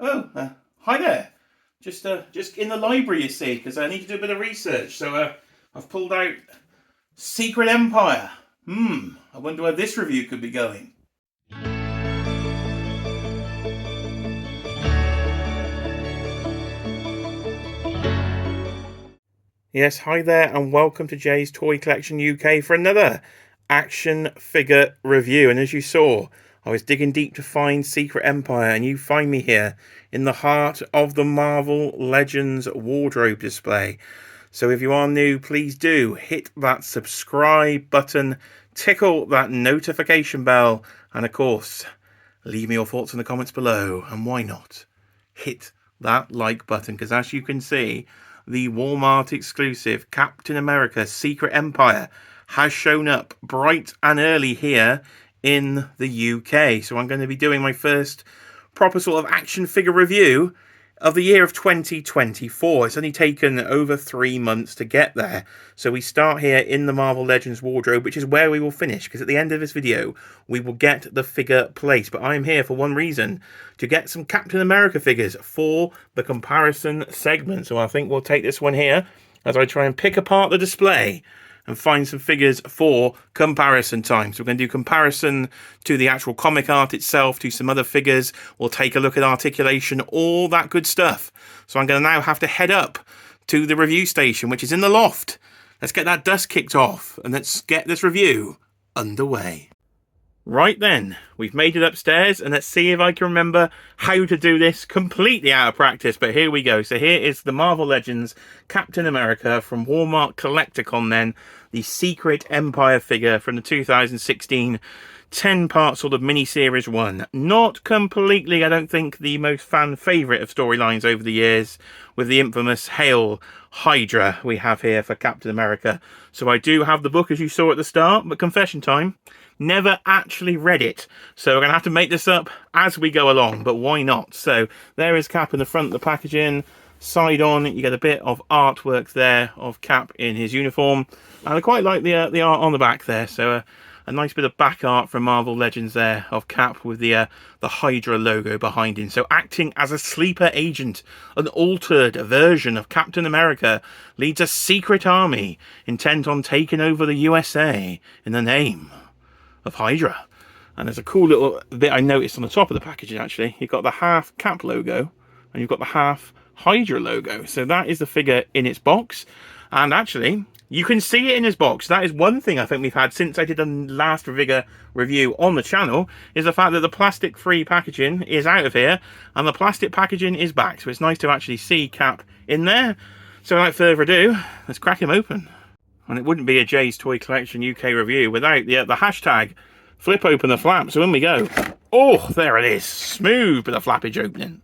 Oh, hi there. Just in the library, you see, because I need to do a bit of research. So I've pulled out Secret Empire. I wonder where this review could be going. Yes, hi there, and welcome to Jay's Toy Collection UK for another action figure review. And as you saw, I was digging deep to find Secret Empire, and you find me here in the heart of the Marvel Legends wardrobe display. So if you are new, please do hit that subscribe button, tickle that notification bell, and of course, leave me your thoughts in the comments below. And why not hit that like button, because as you can see, the Walmart exclusive Captain America Secret Empire has shown up bright and early here in the UK. So I'm going to be doing my first proper sort of action figure review of the year of 2024. It's only taken over 3 months to get there. So we start here in the Marvel Legends wardrobe, which is where we will finish, because at the end of this video, we will get the figure place. But I'm here for one reason, to get some Captain America figures for the comparison segment. So I think we'll take this one here as I try and pick apart the display and find some figures for comparison time. So we're going to do comparison to the actual comic art itself, to some other figures. We'll take a look at articulation, all that good stuff. So I'm going to now have to head up to the review station, which is in the loft. Let's get that dust kicked off and let's get this review underway. Right then, we've made it upstairs, and let's see if I can remember how to do this completely out of practice, but here we go. So here is the Marvel Legends Captain America from Walmart Collecticon then, the Secret Empire figure from the 2016 10-part sort of mini-series one. Not completely, I don't think, the most fan favourite of storylines over the years, with the infamous Hail Hydra we have here for Captain America. So I do have the book, as you saw at the start, but confession time, never actually read it, so we're going to have to make this up as we go along, but why not? So there is Cap in the front of the packaging. Side on, you get a bit of artwork there of Cap in his uniform, and I quite like the art on the back there. So a nice bit of back art from Marvel Legends there of Cap with the Hydra logo behind him. So acting as a sleeper agent, an altered version of Captain America leads a secret army intent on taking over the USA in the name of Hydra. And there's a cool little bit I noticed on the top of the packaging, actually. You've got the half Cap logo and you've got the half Hydra logo. So that is the figure in its box. And actually, you can see it in his box. That is one thing I think we've had since I did the last figure review on the channel, is the fact that the plastic-free packaging is out of here and the plastic packaging is back. So it's nice to actually see Cap in there. So without further ado, let's crack him open. And it wouldn't be a Jay's Toy Collection UK review without the hashtag flip open the flap. So in we go. Oh, there it is. Smooth with a flappage opening.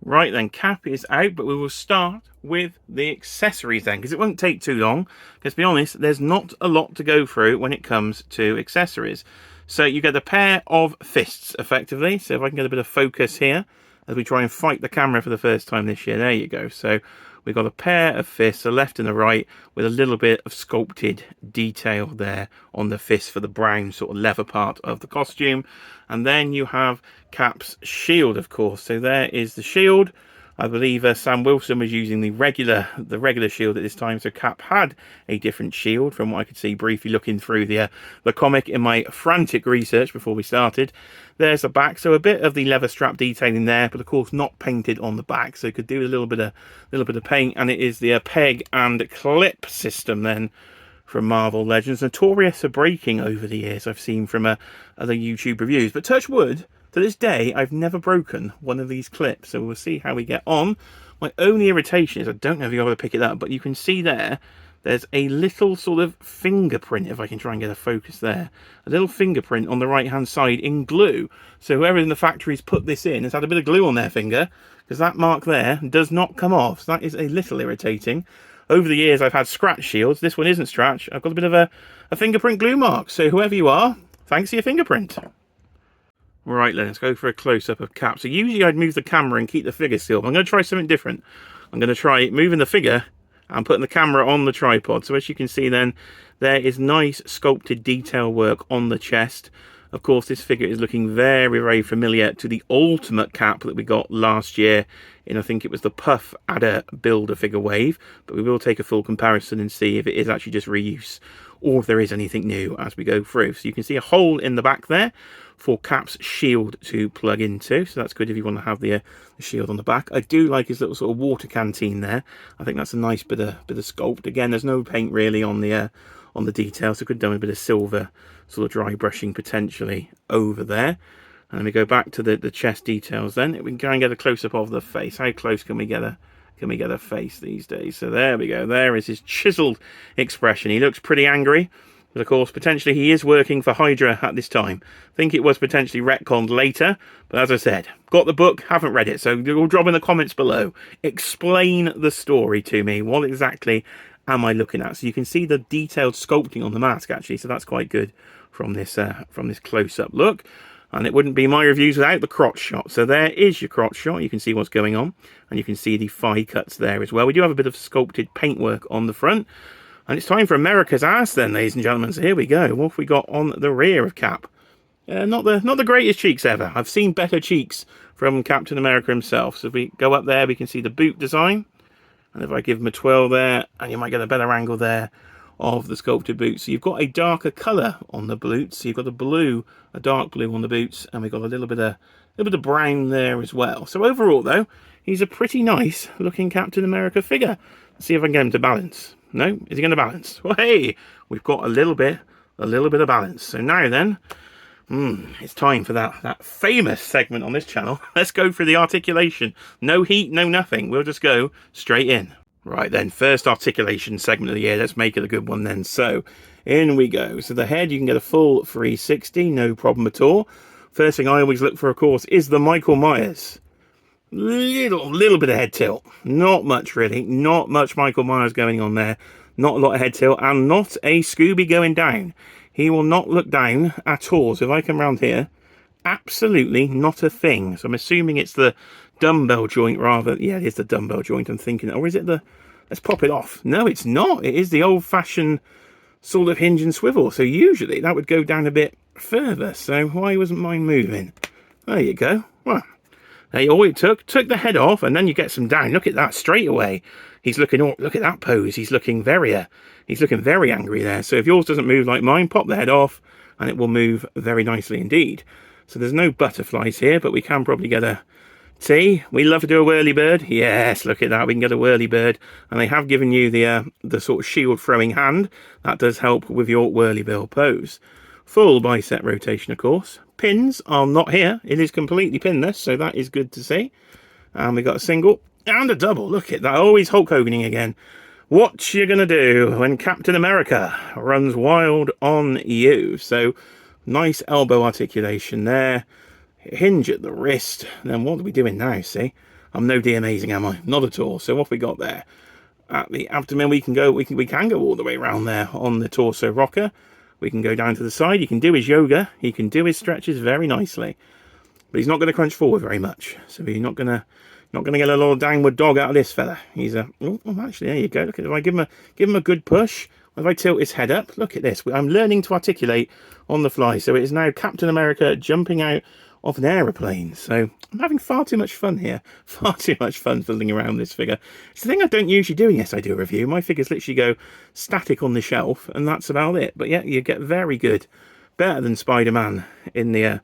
Right then, Cap is out, but we will start with the accessories then, because it won't take too long. Because to be honest, there's not a lot to go through when it comes to accessories. So you get a pair of fists, effectively. So if I can get a bit of focus here, as we try and fight the camera for the first time this year. There you go. So we've got a pair of fists, the left and the right, with a little bit of sculpted detail there on the fist for the brown sort of leather part of the costume. And then you have Cap's shield, of course. So there is the shield. I believe Sam Wilson was using the regular shield at this time, so Cap had a different shield from what I could see briefly looking through the comic in my frantic research before we started. There's the back, so a bit of the leather strap detailing there, but of course not painted on the back, so it could do a little bit of paint. And it is the peg and clip system then from Marvel Legends, notorious for breaking over the years, I've seen from other YouTube reviews. But touch wood, to this day, I've never broken one of these clips, so we'll see how we get on. My only irritation is, I don't know if you're able to pick it up, but you can see there's a little sort of fingerprint, if I can try and get a focus there. A little fingerprint on the right-hand side in glue. So whoever in the factory's put this in has had a bit of glue on their finger, because that mark there does not come off. So that is a little irritating. Over the years, I've had scratch shields. This one isn't scratch. I've got a bit of a fingerprint glue mark. So whoever you are, thanks for your fingerprint. Right then, let's go for a close-up of Cap. So usually I'd move the camera and keep the figure still, but I'm going to try something different. I'm going to try moving the figure and putting the camera on the tripod. So as you can see then, there is nice sculpted detail work on the chest. Of course, this figure is looking very, very familiar to the Ultimate Cap that we got last year in, I think it was the Puff Adder Builder figure wave, but we will take a full comparison and see if it is actually just reuse or if there is anything new as we go through. So you can see a hole in the back there for Cap's shield to plug into, so that's good if you want to have the shield on the back. I do like his little sort of water canteen there. I think that's a nice bit of sculpt. Again, there's no paint really on the details, so could have done a bit of silver sort of dry brushing potentially over there. And we go back to the chest details then. We can go and get a close-up of the face. How close can we get a face these days? So there we go. There is his chiseled expression. He looks pretty angry, but of course potentially he is working for Hydra at this time. I think it was potentially retconned later, but as I said, got the book, haven't read it, so you'll drop in the comments below. Explain the story to me. What exactly am I looking at? So you can see the detailed sculpting on the mask actually, so that's quite good from this close-up look. And it wouldn't be my reviews without the crotch shot. So there is your crotch shot. You can see what's going on. And you can see the thigh cuts there as well. We do have a bit of sculpted paintwork on the front. And it's time for America's ass then, ladies and gentlemen. So here we go. What have we got on the rear of Cap? Not the greatest cheeks ever. I've seen better cheeks from Captain America himself. So if we go up there, we can see the boot design. And if I give him a twirl there, and you might get a better angle there of the sculpted boots. So you've got a darker colour on the boots. So you've got a dark blue on the boots, and we've got a little bit of brown there as well. So overall though, he's a pretty nice looking Captain America figure. Let's see if I can get him to balance. No? Is he going to balance? Well, hey, we've got a little bit of balance. So now then, it's time for that famous segment on this channel. Let's go through the articulation. No heat, no nothing. We'll just go straight in. Right then, first articulation segment of the year. Let's make it a good one then. So, in we go. So the head, you can get a full 360, no problem at all. First thing I always look for, of course, is the Michael Myers. Little bit of head tilt. Not much, really. Not much Michael Myers going on there. Not a lot of head tilt, and not a Scooby going down. He will not look down at all. So if I come around here, absolutely not a thing. So I'm assuming it's the dumbbell joint rather. Yeah, it is the dumbbell joint I'm thinking. Or is it the... Let's pop it off. No, it's not. It is the old-fashioned sort of hinge and swivel. So usually that would go down a bit further. So why wasn't mine moving? There you go. Well, all it took the head off, and then you get some down. Look at that straight away. He's looking... Oh, look at that pose. He's looking very angry there. So if yours doesn't move like mine, pop the head off, and it will move very nicely indeed. So there's no butterflies here, but we can probably get a... See, we love to do a whirly bird. Yes, look at that. We can get a whirly bird, and they have given you the sort of shield throwing hand. That does help with your whirly bird pose. Full bicep rotation, of course. Pins are not here. It is completely pinless, so that is good to see. And we got a single and a double. Look at that. Always Hulk Hoganing again. What you gonna do when Captain America runs wild on you? So nice elbow articulation there. Hinge at the wrist. Then what are we doing now? See, I'm no D amazing, am I? Not at all. So what have we got there? At the abdomen, we can go all the way around there on the torso rocker. We can go down to the side. He can do his yoga. He can do his stretches very nicely, but he's not going to crunch forward very much. So he's not going to get a little downward dog out of this fella. He's a... Oh, actually, there you go. Look at it. If I give him a good push. If I tilt his head up, look at this. I'm learning to articulate on the fly. So it is now Captain America jumping out of an aeroplane. So I'm having far too much fun here. Far too much fun fiddling around this figure. It's the thing I don't usually do unless I do a review. My figures literally go static on the shelf, and that's about it. But yeah, you get very good. Better than Spider-Man in the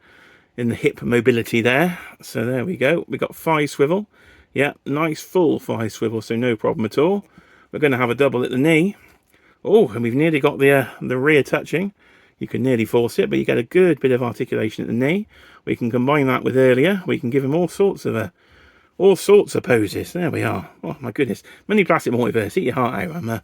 hip mobility there. So there we go. We got thigh swivel. Yeah, nice full thigh swivel, so no problem at all. We're going to have a double at the knee. Oh, and we've nearly got the rear touching. You can nearly force it, but you get a good bit of articulation at the knee. We can combine that with earlier. We can give him all sorts of poses. There we are. Oh my goodness, mini plastic multiverse. Eat your heart out.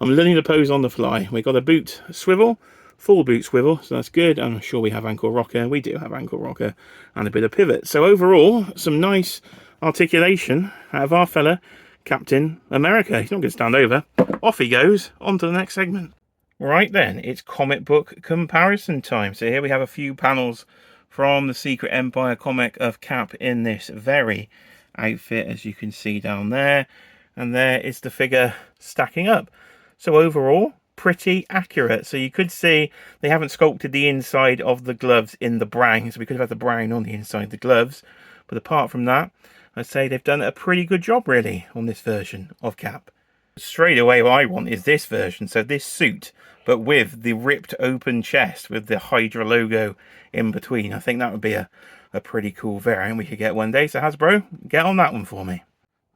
I'm learning to pose on the fly. We got a boot swivel, full boot swivel, so that's good. I'm sure we have ankle rocker. We do have ankle rocker and a bit of pivot. So overall, some nice articulation out of our fella Captain America. He's not going to stand over. Off he goes. On to the next segment. Right then, it's comic book comparison time. So here we have a few panels from the Secret Empire comic of Cap in this very outfit, as you can see down there. And there is the figure stacking up. So overall, pretty accurate. So you could see they haven't sculpted the inside of the gloves in the brown, so we could have had the brown on the inside of the gloves. But apart from that, I'd say they've done a pretty good job really on this version of cap. Straight away what I want is this version, so this suit, but with the ripped open chest with the Hydra logo in between. I think that would be a pretty cool variant we could get one day. So Hasbro, get on that one for me.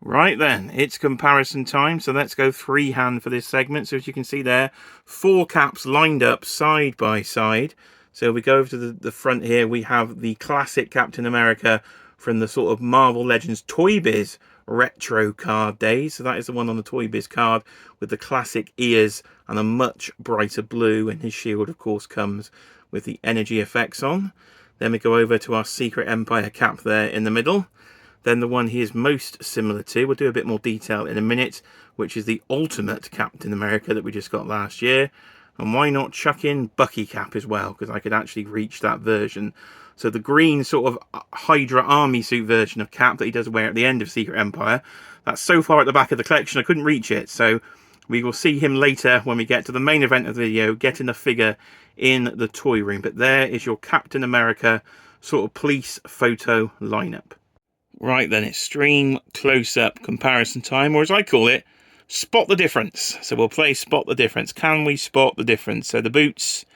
Right then, it's comparison time, so let's go freehand for this segment. So as you can see there, 4 caps lined up side by side. So we go over to the front here, we have the classic Captain America from the sort of Marvel Legends Toy Biz retro card days. So that is the one on the Toy Biz card with the classic ears and a much brighter blue, and his shield of course comes with the energy effects on. Then we go over to our Secret Empire cap there in the middle. Then the one he is most similar to, we'll do a bit more detail in a minute, which is the Ultimate Captain America that we just got last year. And why not chuck in Bucky cap as well, because I could actually reach that version. So the green sort of Hydra army suit version of cap that he does wear at the end of Secret Empire, that's so far at the back of the collection I couldn't reach it. So we will see him later when we get to the main event of the video, getting the figure in the toy room. But there is your Captain America sort of police photo lineup. Right then, it's stream close-up comparison time, or as I call it, spot the difference. So we'll play spot the difference. Can we spot the difference? So the boots,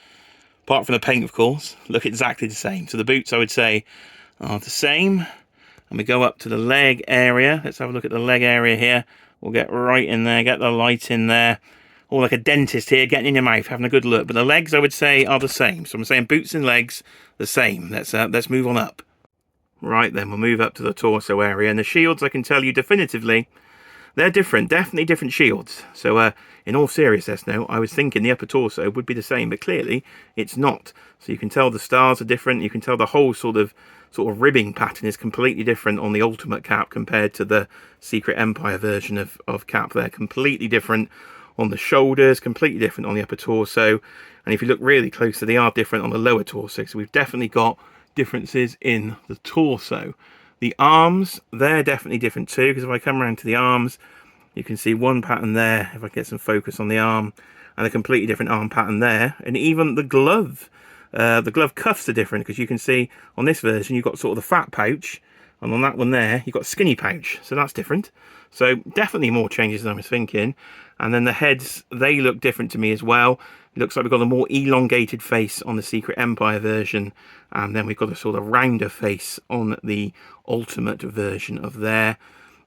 apart from the paint of course, look exactly the same. So the boots I would say are the same. And we go up to the leg area. Let's have a look at the leg area here. We'll get right in there, get the light in there. All like a dentist here, getting in your mouth, having a good look. But the legs I would say are the same. So I'm saying boots and legs, the same. Let's move on up. Right then, we'll move up to the torso area, and the shields I can tell you definitively, they're different, definitely different shields. So in all seriousness now, I was thinking the upper torso would be the same, but clearly it's not. So you can tell the stars are different, you can tell the whole sort of ribbing pattern is completely different on the Ultimate cap compared to the Secret Empire version of cap. They're completely different on the shoulders, completely different on the upper torso, and if you look really closely, they are different on the lower torso. So we've definitely got differences in the torso. The arms, they're definitely different too, because if I come around to the arms, you can see one pattern there, if I get some focus on the arm, and a completely different arm pattern there. And even the glove cuffs are different, because you can see on this version you've got sort of the fat pouch, and on that one there you've got skinny pouch, so that's different. So definitely more changes than I was thinking. And then the heads, they look different to me as well. It looks like we've got a more elongated face on the Secret Empire version, and then we've got a sort of rounder face on the Ultimate version of there.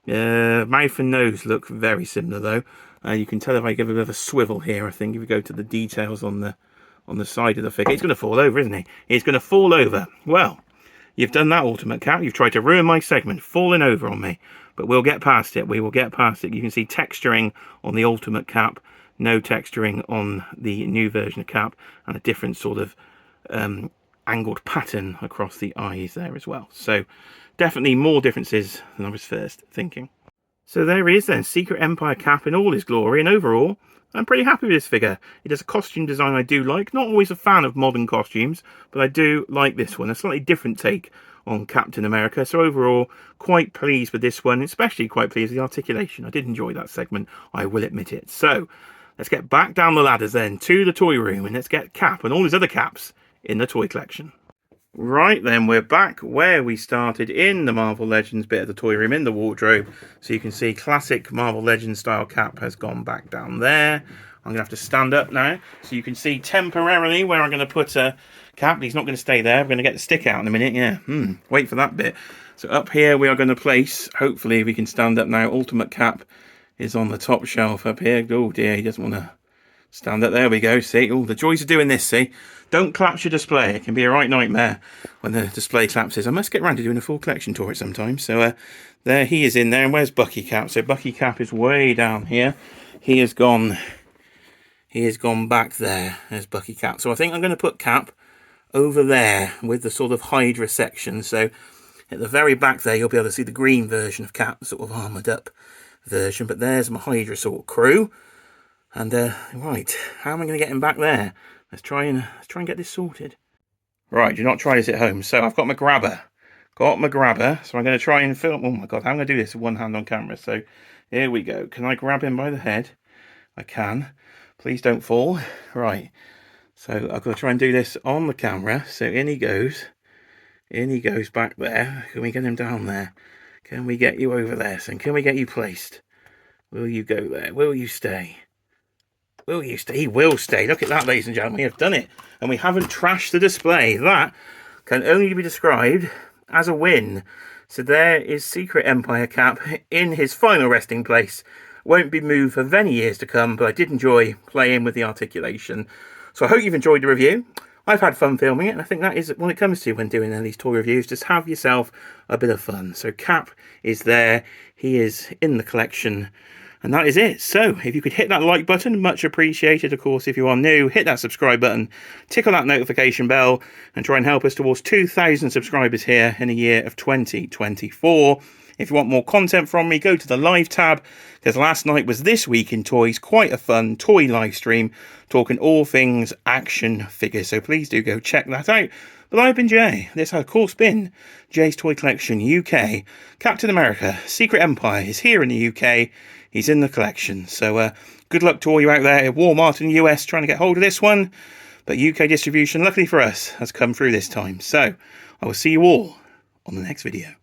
Mouth and nose look very similar though. You can tell if I give a bit of a swivel here, I think, if we go to the details on the side of the figure. It's going to fall over, isn't he? It's going to fall over. Well, you've done that, Ultimate Cap. You've tried to ruin my segment, falling over on me. But we'll get past it. We will get past it. You can see texturing on the Ultimate Cap, no texturing on the new version of cap, and a different sort of angled pattern across the eyes there as well. So definitely more differences than I was first thinking. So there he is then, Secret Empire cap in all his glory, and overall I'm pretty happy with this figure. It has a costume design I do like. Not always a fan of modern costumes, but I do like this one. A slightly different take on Captain America. So overall, quite pleased with this one, especially quite pleased with the articulation. I did enjoy that segment, I will admit it. So let's get back down the ladders then to the toy room, and let's get Cap and all his other caps in the toy collection. Right then, we're back where we started in the Marvel Legends bit of the toy room, in the wardrobe. So you can see classic Marvel Legends style cap has gone back down there. I'm going to have to stand up now, so you can see temporarily where I'm going to put a cap. He's not going to stay there. We're going to get the stick out in a minute. Yeah, wait for that bit. So up here we are going to place, hopefully we can stand up now, Ultimate Cap is on the top shelf up here. Oh dear, he doesn't want to stand up. There we go, see. Oh, the joys of doing this, see. Don't collapse your display. It can be a right nightmare when the display collapses. I must get around to doing a full collection tour at some time. So there he is in there. And where's Bucky Cap? So Bucky Cap is way down here. He has gone back there. There's Bucky Cap. So I think I'm going to put Cap over there with the sort of Hydra section. So at the very back there, you'll be able to see the green version of Cap, the sort of armoured up version. But there's my Hydra sort of crew. And right, how am I going to get him back there? Let's try and get this sorted. Right, do not try this at home. So I've got my grabber. So I'm going to try and film. Oh my god, I'm going to do this with one hand on camera. So here we go. Can I grab him by the head? I can. Please don't fall. Right, so I've got to try and do this on the camera. So in he goes. In he goes back there. Can we get him down there? Can we get you over there? So can we get you placed? Will you go there? Will you stay? Will you stay? He will stay. Look at that, ladies and gentlemen. We have done it. And we haven't trashed the display. That can only be described as a win. So there is Secret Empire Cap in his final resting place. Won't be moved for many years to come, but I did enjoy playing with the articulation. So I hope you've enjoyed the review. I've had fun filming it, and I think that is what it comes to when doing these toy reviews. Just have yourself a bit of fun. So Cap is there. He is in the collection. And that is it. So if you could hit that like button, much appreciated. Of course, if you are new, hit that subscribe button, tickle that notification bell, and try and help us towards 2,000 subscribers here in the year of 2024. If you want more content from me, go to the live tab, because last night was This Week in Toys, quite a fun toy live stream, talking all things action figures. So please do go check that out. But I've been Jay. This has, of course, been Jay's Toy Collection UK. Captain America, Secret Empire is here in the UK. He's in the collection. So good luck to all you out there at Walmart in the US trying to get hold of this one. But UK distribution, luckily for us, has come through this time. So I will see you all on the next video.